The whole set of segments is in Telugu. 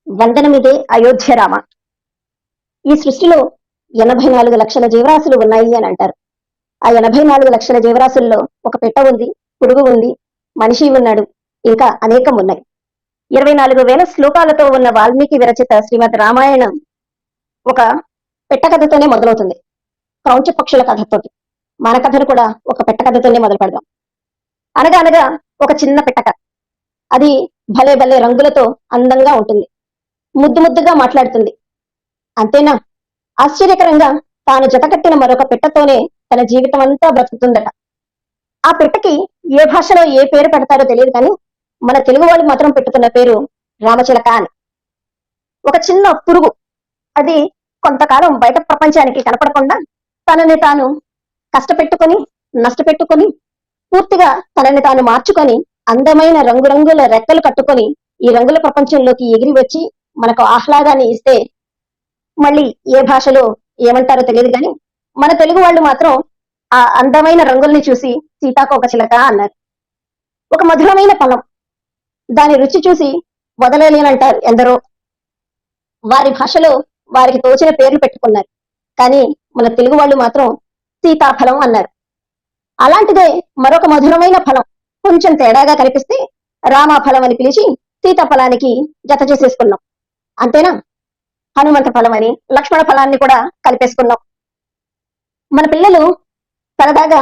వందనమిదే అయోధ్య రామ. ఈ సృష్టిలో 84 లక్షల జీవరాశులు ఉన్నాయి అని అంటారు. ఆ 84 లక్షల జీవరాశుల్లో ఒక పెట్ట ఉంది, పురుగు ఉంది, మనిషి ఉన్నాడు, ఇంకా అనేకం ఉన్నాయి. 24,000 శ్లోకాలతో ఉన్న వాల్మీకి విరచిత శ్రీమద్ రామాయణం ఒక పెట్ట కథతోనే మొదలవుతుంది. క్రౌంచ పక్షుల కథతోటి. మన కథను కూడా ఒక పెట్ట కథతోనే మొదలు పెడదాం. అనగా అనగా ఒక చిన్న పెట్టక. అది భలే భలే రంగులతో అందంగా ఉంటుంది. ముద్దు ముద్దుగా మాట్లాడుతుంది. అంతేనా? ఆశ్చర్యకరంగా తాను జతకట్టిన మరొక పెట్టతోనే తన జీవితం అంతా బ్రతుకుతుందట. ఆ పెట్టకి ఏ భాషలో ఏ పేరు పెడతారో తెలియదు కానీ మన తెలుగు వాళ్ళు మాత్రం పెట్టుకున్న పేరు రామచిలక అని. ఒక చిన్న పురుగు. అది కొంతకాలం బయట ప్రపంచానికి కనపడకుండా తనని తాను కష్టపెట్టుకొని నష్టపెట్టుకొని పూర్తిగా తనని తాను మార్చుకొని అందమైన రంగురంగుల రెక్కలు కట్టుకొని ఈ రంగుల ప్రపంచంలోకి ఎగిరి వచ్చి మనకు ఆహ్లాదాన్ని ఇస్తే మళ్ళీ ఏ భాషలో ఏమంటారో తెలియదు కానీ మన తెలుగు వాళ్ళు మాత్రం ఆ అందమైన రంగుల్ని చూసి సీతాకోక చిలక అన్నారు. ఒక మధురమైన ఫలం. దాని రుచి చూసి వదలలేనంటారు ఎందరో. వారి భాషలో వారికి తోచిన పేర్లు పెట్టుకున్నారు. కానీ మన తెలుగు వాళ్ళు మాత్రం సీతాఫలం అన్నారు. అలాంటిదే మరొక మధురమైన ఫలం కొంచెం తేడాగా కనిపిస్తే రామాఫలం అని పిలిచి సీతాఫలానికి జత చేసేసుకున్నాం. అంతేనా? హనుమంత ఫలం అని లక్ష్మణ ఫలాన్ని కూడా కలిపేసుకున్నాం. మన పిల్లలు సరదాగా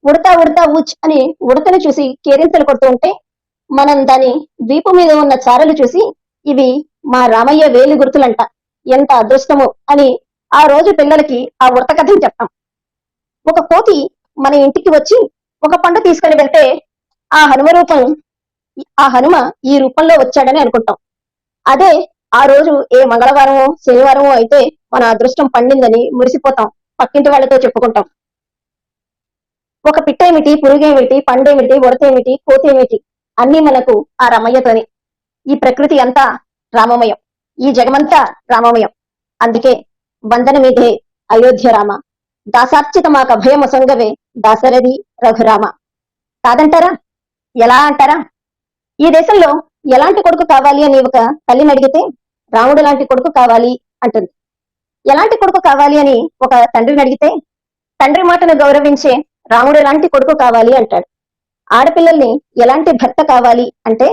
ఉడతా ఉడతా ఊచ్ అని ఉడతను చూసి కేరింతలు కొడుతూ ఉంటే మనం దాని వీపు మీద ఉన్న చారలు చూసి ఇవి మా రామయ్య వేలి గుర్తులంట, ఎంత అదృష్టము అని ఆ రోజు పిల్లలకి ఆ ఉడత కథను చెప్తాం. ఒక కోతి మన ఇంటికి వచ్చి ఒక పండు తీసుకొని వెళ్తే ఆ హనుమ ఈ రూపంలో వచ్చాడని అనుకుంటాం. అదే ఆ రోజు ఏ మంగళవారమో శనివారమో అయితే మన అదృష్టం పండిందని మురిసిపోతాం, పక్కింటి వాళ్ళతో చెప్పుకుంటాం. ఒక పిట్టేమిటి, పురుగేమిటి, పండేమిటి, ఉడతేమిటి, కోతేమిటి అన్ని మనకు ఆ రమయ్యతోనే. ఈ ప్రకృతి అంతా రామమయం, ఈ జగమంతా రామమయం. అందుకే వందనమిదే అయోధ్య రామ, దాసార్చిత మాక భయమసంగవే దాశరథి రఘురామ. కాదంటారా? ఎలా అంటారా? ఈ దేశంలో ఎలాంటి కొడుకు కావాలి అని ఒక తల్లిని అడిగితే రాముడు లాంటి కొడుకు కావాలి అంటుంది. ఎలాంటి కొడుకు కావాలి అని ఒక తండ్రిని అడిగితే తండ్రి మాటను గౌరవించే రాముడు లాంటి కొడుకు కావాలి అంటాడు. ఆడపిల్లల్ని ఎలాంటి భర్త కావాలి అంటే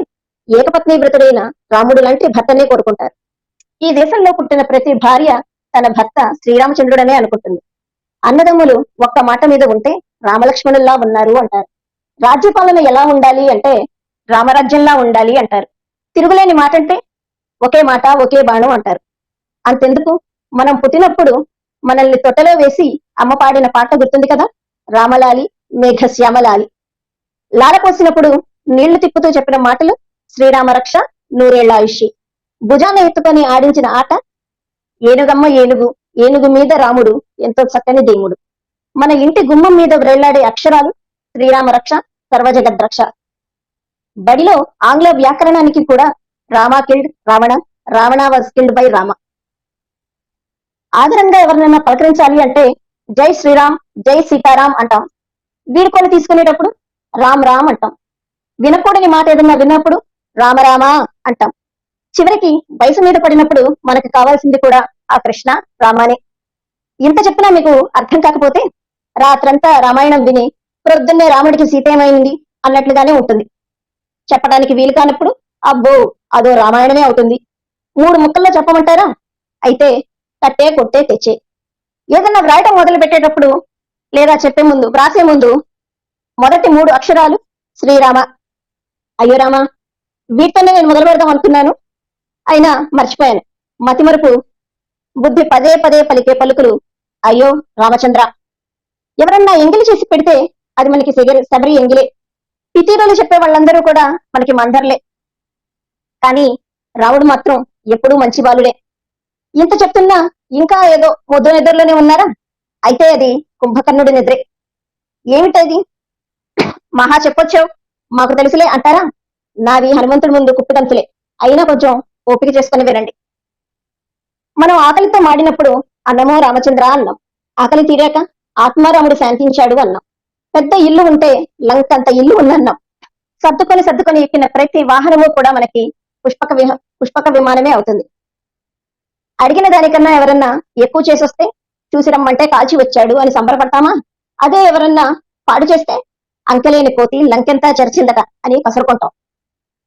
ఏకపత్ని వ్రతుడైన రాముడు లాంటి భర్తనే కోరుకుంటారు. ఈ దేశంలో పుట్టిన ప్రతి భార్య తన భర్త శ్రీరామచంద్రుడనే అనుకుంటుంది. అన్నదమ్ములు ఒక్క మాట మీద ఉంటే రామలక్ష్మణుల్లా ఉన్నారు అంటారు. రాజ్యపాలన ఎలా ఉండాలి అంటే రామరాజ్యంలా ఉండాలి అంటారు. తిరుగులేని మాట అంటే ఒకే మాట ఒకే బాణం అంటారు. అంతెందుకు, మనం పుట్టినప్పుడు మనల్ని తొట్టలో వేసి అమ్మ పాడిన పాట గుర్తుంది కదా, రామలాలి మేఘశ్యామలాలి. లాలపోసినప్పుడు నీళ్లు తిప్పుతూ చెప్పిన మాటలు శ్రీరామ రక్ష నూరేళ్ల ఆయుషి. భుజాన ఎత్తుకొని ఆడించిన ఆట ఏనుగమ్మ ఏనుగు, ఏనుగు మీద రాముడు ఎంతో చక్కని దేవుడు. మన ఇంటి గుమ్మం మీద వ్రేళ్లాడే అక్షరాలు శ్రీరామ రక్ష సర్వజగద్రక్ష. బడిలో ఆంగ్ల వ్యాకరణానికి కూడా Rama killed Ravana, Ravana was killed by Rama. ఆదరంగా ఎవరినైనా పలకరించాలి అంటే జై శ్రీరామ్, జై సీతారాం అంటాం. వీడుకొని తీసుకునేటప్పుడు రామ్ రామ్ అంటాం. వినకూడని మాట ఏదన్నా విన్నప్పుడు రామరామ అంటాం. చివరికి వయసు మీద పడినప్పుడు మనకు కావాల్సింది కూడా ఆ కృష్ణ రామానే. ఇంత చెప్పినా మీకు అర్థం కాకపోతే రాత్రంతా రామాయణం విని ప్రొద్దున్నే రాముడికి సీత ఏమైంది అన్నట్లుగానే ఉంటుంది. చెప్పడానికి వీలు కానప్పుడు అబ్బో అదో రామాయణమే అవుతుంది. 3 ముక్కల్లో చెప్పమంటారా? అయితే కట్టే కొట్టే తెచ్చే. ఏదన్నా వ్రాయటం మొదలు పెట్టేటప్పుడు లేదా చెప్పే ముందు వ్రాసే ముందు మొదటి 3 అక్షరాలు శ్రీరామ. అయ్యో రామ, వీటితోనే నేను మొదలు పెడదాం అనుకున్నాను, అయినా మర్చిపోయాను. మతిమరుపు బుద్ధి పదే పదే పలికే పలుకులు అయ్యో రామచంద్ర. ఎవరన్నా ఎంగిలి చేసి పెడితే అది మనకి శబరి ఎంగిలే. పితీరులు చెప్పే వాళ్ళందరూ కూడా మనకి మందర్లే. కానీ రాముడు మాత్రం ఎప్పుడూ మంచి బాలుడే. ఇంత చెప్తున్నా ఇంకా ఏదో ముద్దు నిద్రలోనే ఉన్నారా? అయితే అది కుంభకర్ణుడి నిద్రే. ఏమిటది? మహా చెప్పొచ్చావు, మాకు తెలుసులే అంటారా? నాది హనుమంతుడి ముందు కుప్పిడంతులే. అయినా కొంచెం ఓపిక చేసుకుని వినండి. మనం ఆకలితో మాడినప్పుడు అన్నమో రామచంద్ర అన్నాం. ఆకలి తీరాక ఆత్మారాముడు శాంతించాడు అన్నాం. పెద్ద ఇల్లు ఉంటే లంకంత ఇల్లు ఉందన్నాం. సర్దుకొని ఎక్కిన ప్రతి వాహనము కూడా మనకి పుష్పక విమానమే అవుతుంది. అడిగిన దానికన్నా ఎవరన్నా ఎక్కువ చేసొస్తే చూసి రమ్మంటే కాల్చి వచ్చాడు అని సంబరపడతామా? అదే ఎవరన్నా పాడు చేస్తే అంకెలేని కోతి లంకెంతా చరిచిందట అని కసురుకుంటాం.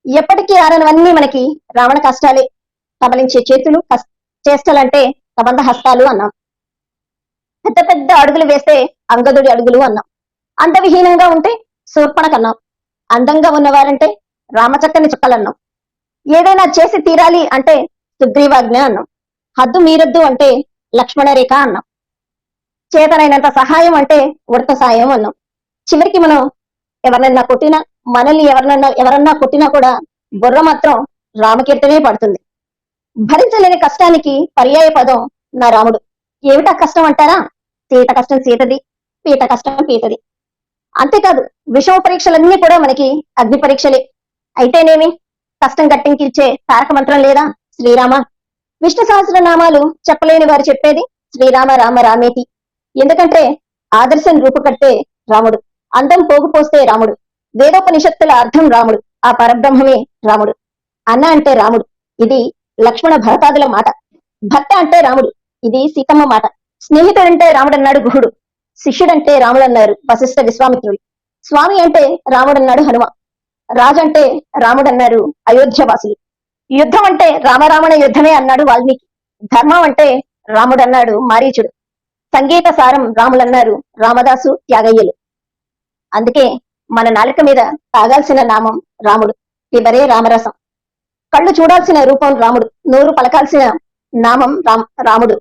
ఎప్పటికీ ఆరనవన్నీ మనకి రావణ కష్టాలే. కబలించే చేతులు చేష్టలంటే కబంధ హస్తాలు అన్నాం. పెద్ద పెద్ద అడుగులు వేస్తే అంగదుడి అడుగులు అన్నాం. అందవిహీనంగా ఉంటే శూర్పణకన్నాం. అందంగా ఉన్నవారంటే రామచక్కని చుక్కలన్నాం. ఏదైనా చేసి తీరాలి అంటే సుగ్రీవాజ్ఞ అన్నాం. హద్దు మీరద్దు అంటే లక్ష్మణ రేఖ అన్నాం. చేతనైనంత సహాయం అంటే ఉడత సాయం అన్నాం. చివరికి మనం ఎవరన్నా కొట్టినా, మనల్ని ఎవరన్నా కొట్టినా కూడా బుర్ర మాత్రం రామకీర్తనే పడుతుంది. భరించలేని కష్టానికి పర్యాయ పదం నా రాముడు. ఏమిటా కష్టం అంటారా? సీత కష్టం సీతది, పీత కష్టం పీతది. అంతేకాదు విషమ పరీక్షలన్నీ కూడా మనకి అగ్ని పరీక్షలే. అయితేనేమి కష్టం గట్టింకిచ్చే తారక మంత్రం లేదా? శ్రీరామ. విష్ణు సహస్రనామాలు చెప్పలేని వారు చెప్పేది శ్రీరామ రామ రామేతి. ఎందుకంటే ఆదర్శం రూపుకట్టే రాముడు, అందం పోగుపోస్తే రాముడు, వేదోపనిషత్తుల అర్థం రాముడు, ఆ పరబ్రహ్మమే రాముడు. అన్న అంటే రాముడు, ఇది లక్ష్మణ భరతాదుల మాట. భర్త అంటే రాముడు, ఇది సీతమ్మ మాట. స్నేహితుడంటే రాముడన్నాడు గుహుడు, శిష్యుడంటే రాముడన్నారు వశిష్ఠ విశ్వామిత్రుడు, స్వామి అంటే రాముడన్నాడు హనుమ, రాజంటే రాముడన్నారు అయోధ్యవాసులు, యుద్ధం అంటే రామరావణ యుద్ధమే అన్నాడు వాల్మీకి, ధర్మం అంటే రాముడన్నాడు మారీచుడు, సంగీత సారం రాములన్నారు రామదాసు త్యాగయ్యలు. అందుకే మన నాలుక మీద తాగాల్సిన నామం రాముడు, ఇవరే రామరసం. కళ్ళు చూడాల్సిన రూపం రాముడు, నోరు పలకాల్సిన నామం రాముడు,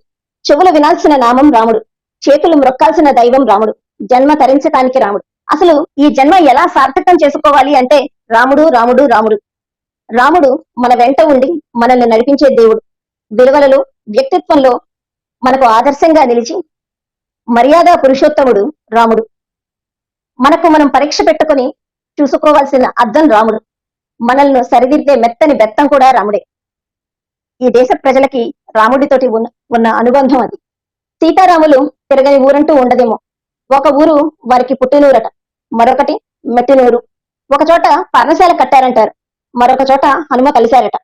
చెవులు వినాల్సిన నామం రాముడు, చేతులు మ్రొక్కాల్సిన దైవం రాముడు, జన్మ తరించటానికి రాముడు. అసలు ఈ జన్మ ఎలా సార్థకం చేసుకోవాలి అంటే రాముడు రాముడు రాముడు. రాముడు మన వెంట ఉండి మనల్ని నడిపించే దేవుడు. విలువలలో, వ్యక్తిత్వంలో మనకు ఆదర్శంగా నిలిచి మర్యాద పురుషోత్తముడు రాముడు. మనకు మనం పరీక్ష పెట్టుకుని చూసుకోవాల్సిన అద్దం రాముడు. మనల్ని సరిదిద్దే మెత్తని బెత్తం కూడా రాముడే. ఈ దేశ ప్రజలకి రాముడితోటి ఉన్న అనుబంధం అది. సీతారాములు తిరగని ఊరంటూ ఉండదేమో. ఒక ఊరు వారికి పుట్టినూరట, మరొకటి మెట్టినూరు. ఒక చోట పర్ణశాల కట్టారంటారు, మరొక చోట హనుమ కలిశారట.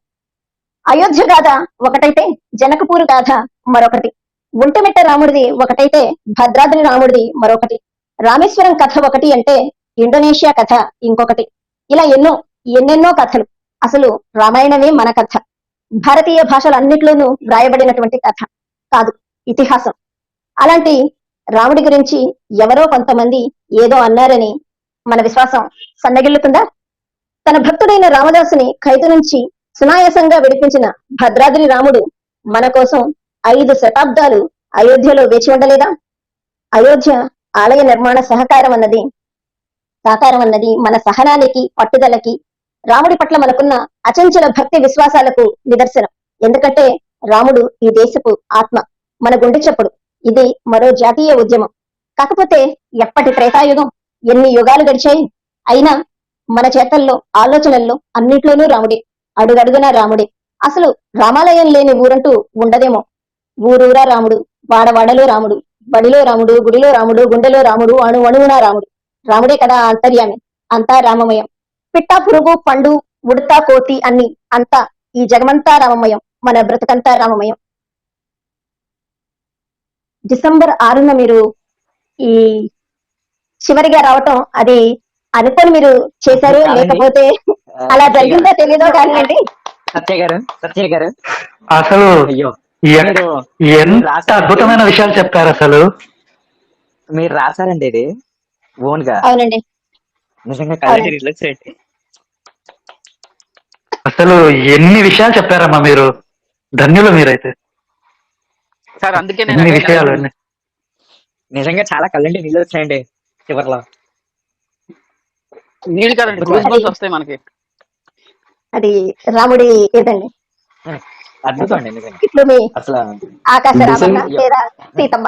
అయోధ్య గాథ ఒకటైతే జనకపూరు గాథ మరొకటి. ఒంటిమిట్ట రాముడిది ఒకటైతే భద్రాద్రి రాముడిది మరొకటి. రామేశ్వరం కథ ఒకటి అంటే ఇండోనేషియా కథ ఇంకొకటి. ఇలా ఎన్నెన్నో కథలు. అసలు రామాయణమే మన కథ, భారతీయ భాషలన్నిట్లోనూ వ్రాయబడినటువంటి కథ కాదు, ఇతిహాసం. అలాంటి రాముడి గురించి ఎవరో కొంతమంది ఏదో అన్నారని మన విశ్వాసం సన్నగిల్లుతుందా? తన భక్తుడైన రామదాసుని ఖైదు నుంచి సునాయాసంగా విడిపించిన భద్రాద్రి రాముడు మన కోసం 5 శతాబ్దాలు అయోధ్యలో వేచి ఉండలేదా? అయోధ్య ఆలయ నిర్మాణ సాకారం అన్నది మన సహనానికి, పట్టుదలకి, రాముడి పట్ల మనకున్న అచంచల భక్తి విశ్వాసాలకు నిదర్శనం. ఎందుకంటే రాముడు ఈ దేశపు ఆత్మ, మన గుండె చప్పుడు. ఇది మరో జాతీయ ఉద్యమం. కాకపోతే ఎప్పటి త్రేతాయుగం, ఎన్ని యుగాలు గడిచాయి, అయినా మన చేతల్లో, ఆలోచనల్లో అన్నిట్లోనూ రాముడే, అడుగడుగునా రాముడే. అసలు రామాలయం లేని ఊరంటూ ఉండదేమో. ఊరూరా రాముడు, వాడవాడలో రాముడు, బడిలో రాముడు, గుడిలో రాముడు, గుండెలో రాముడు, అణువణువునా రాముడు. రాముడే కదా అంతర్యామి, అంతా రామమయం. పిట్ట పురుగు పండు ఉడతా కోతి అన్ని అంతా ఈ జగమంతా రామమయం, మన బ్రతుకంతా రామమయం. డిసెంబర్ 6న మీరు ఈ చివరిగా రావటం అది అనుకొని మీరు చేశారు, లేకపోతే అలా జరిగిందో తెలియదో కానివ్వండి. సత్య గారు అసలు ఎంత అద్భుతమైన విషయాలు చెప్పారు. అసలు మీరు రాశారండి ఇది ఓన్ గా? అవునండి, నిజంగా అసలు ఎన్ని విషయాలు చెప్పారమ్మా మీరు, ధన్యులు మీరైతే. సార్ అందుకే ఎన్ని విషయాలు, నిజంగా చాలా కళ్ళండి నీళ్ళు వచ్చాయండి చివర్లో. నీళ్ళు కదండి, గూస్ బంప్స్ వస్తాయి మనకి. అది రాముడి ఏదండి, అద్భుతం అండి నిజంగా. ఇట్లు మీ అసలు ఆకాశ రామన్న లేదా సీతమ్మ.